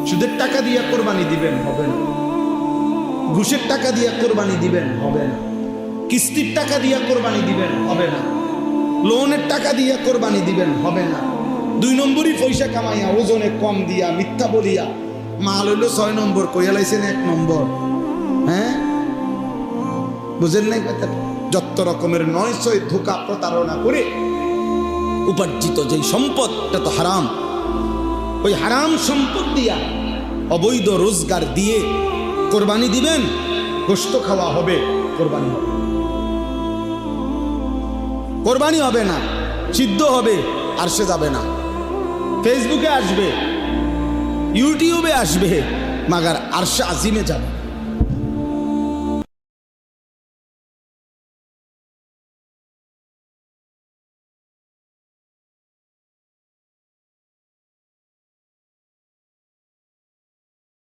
সুদের টাকা দিয়ে কোরবানি দিবেন, হবে না। ঘুষের টাকা দিয়ে কোরবানি দিবেন, হবে না। কিস্তির টাকা দিয়ে কোরবানি দিবেন, হবে না। লোনের টাকা দিয়ে কোরবানি দিবেন, হবে না। 2 নম্বরই পয়সা কামাইয়া ওজনে কম দিয়া মিথ্যা বলিয়া মাল হইল 6 নম্বর, কইয়া লাইছেন 1 নম্বর। হ্যাঁ, বুঝেন নাই কথা? যত রকমের 900 ধোঁকা প্রতারণা করে উপার্জিত যে সম্পদটা তো হারাম, ওই হারাম সম্পদ দিয়া অবৈধ রোজগার দিয়ে কোরবানি দিবেন, গোশত খাওয়া হবে, কোরবানি হবে। কোরবানি হবে না, সিদ্ধ হবে, আর সে যাবে না। ফেসবুকে আসবে, ইউটিউবে আসবে, মাগার আরশে আজিমে যাবে।